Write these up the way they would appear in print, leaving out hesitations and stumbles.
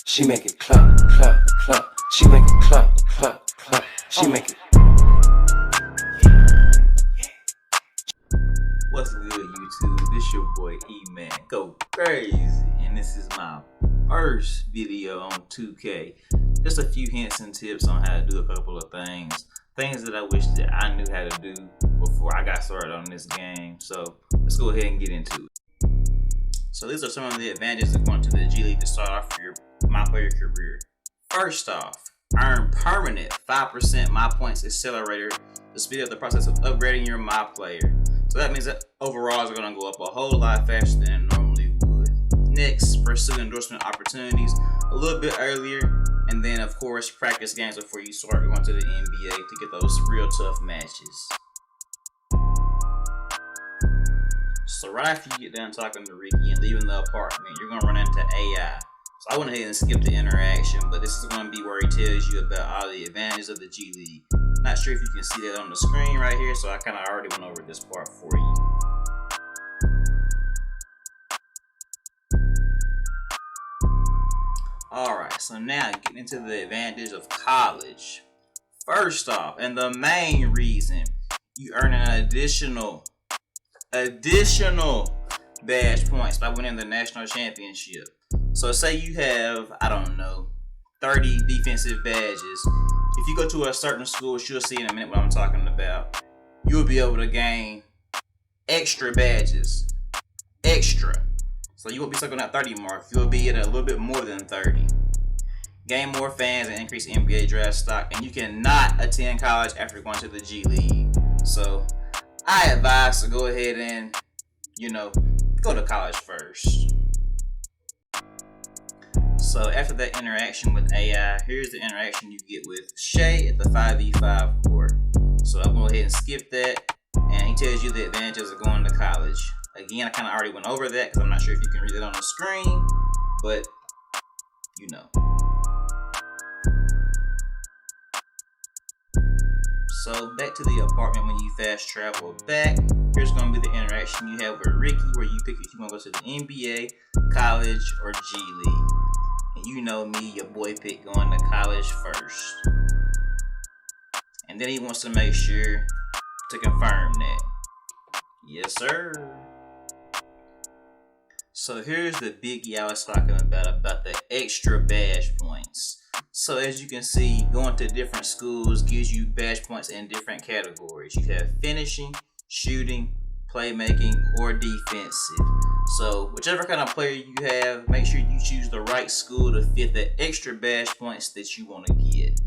She make it clap, clap, clap. She make it clap, clap, clap. She make it. What's good, YouTube? This your boy E-Man. Go crazy. And this is my first video on 2K. Just a few hints and tips on how to do a couple of things. Things that I wish that I knew how to do before I got started on this game. So let's go ahead and get into it. So these are some of the advantages of going to the G League to start off your My Player career. First off, earn permanent 5% My Points Accelerator to speed up the process of upgrading your My Player. So that means that overalls are going to go up a whole lot faster than it normally would. Next, pursue endorsement opportunities a little bit earlier, and then of course practice games before you start going to the NBA to get those real tough matches. So right after you get done talking to Ricky and leaving the apartment, you're going to run into AI. So I went ahead and skipped the interaction, but this is going to be where he tells you about all the advantages of the G League. Not sure if you can see that on the screen right here, so I kind of already went over this part for you. Alright, so now getting into the advantage of college. First off, and the main reason, you earn an additional badge points by winning the national championship. So say you have, I don't know, 30 defensive badges. If you go to a certain school, which you'll see in a minute what I'm talking about, you'll be able to gain extra badges. Extra. So you won't be stuck on that 30 mark. You'll be at a little bit more than 30. Gain more fans and increase NBA draft stock. And you cannot attend college after going to the G League. So I advise to go ahead and, go to college first. So after that interaction with AI, here's the interaction you get with Shay at the 5v5 court. So I'll go ahead and skip that, and he tells you the advantages of going to college. Again, I kind of already went over that because I'm not sure if you can read it on the screen, but you know. So back to the apartment when you fast travel back. Here's going to be the interaction you have with Ricky, where you pick if you want to go to the NBA, college, or G League. And you know me, your boy picked going to college first. And then he wants to make sure to confirm that. Yes, sir. So here's the biggie I was talking about the extra badge points. So as you can see, going to different schools gives you badge points in different categories. You have finishing, shooting, playmaking, or defensive. So whichever kind of player you have, make sure you choose the right school to fit the extra badge points that you want to get.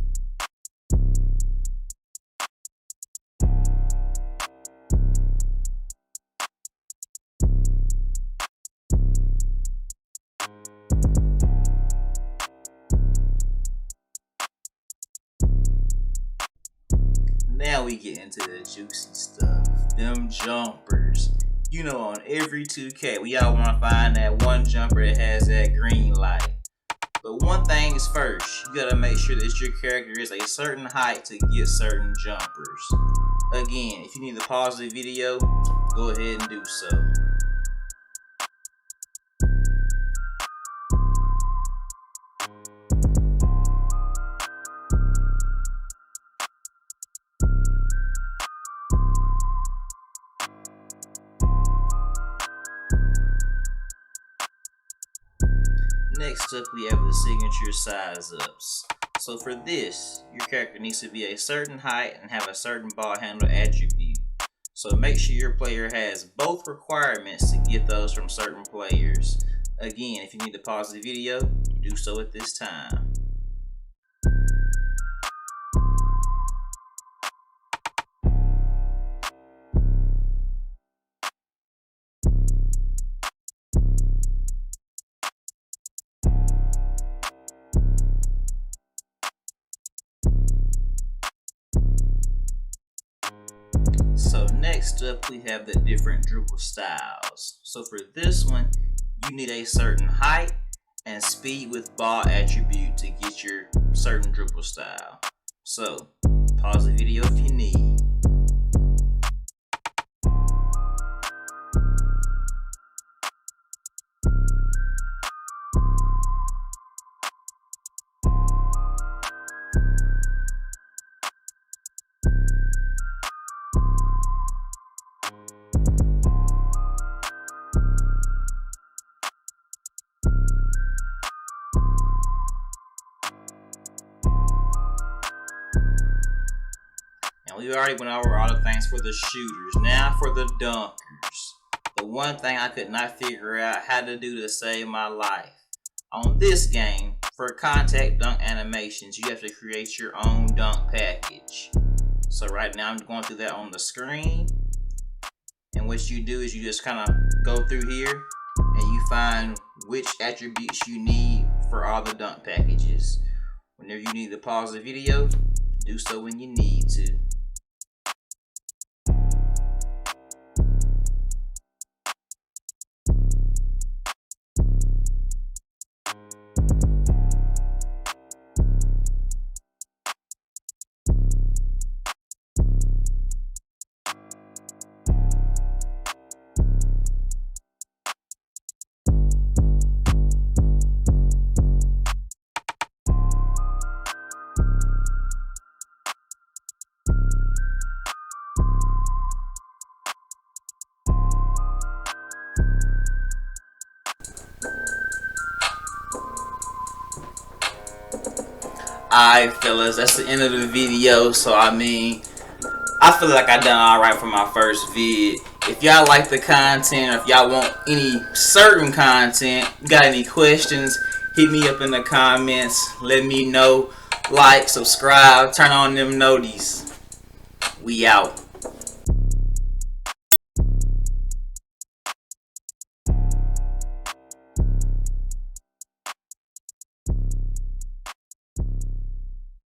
Now we get into the juicy stuff, them jumpers. On every 2K, we all want to find that one jumper that has that green light. But one thing is first, you gotta make sure that your character is a certain height to get certain jumpers. Again, if you need to pause the video, go ahead and do so. Next up, we have the signature size ups. So for this, your character needs to be a certain height and have a certain ball handle attribute. So make sure your player has both requirements to get those from certain players. Again, if you need to pause the video, do so at this time. So next up, we have the different dribble styles. So for this one, you need a certain height and speed with ball attribute to get your certain drupal style. So pause the video if you need. And we already went over all the things for the shooters. Now for the dunkers. The one thing I could not figure out how to do to save my life. On this game, for contact dunk animations, you have to create your own dunk package. So right now I'm going through that on the screen. And what you do is you just kind of go through here and you find which attributes you need for all the dunk packages. Whenever you need to pause the video, do so when you need to. Alright fellas, that's the end of the video. So I feel like I done alright for my first vid. If y'all like the content, or if y'all want any certain content, got any questions, hit me up in the comments. Let me know. Like, subscribe, turn on them notices. We out.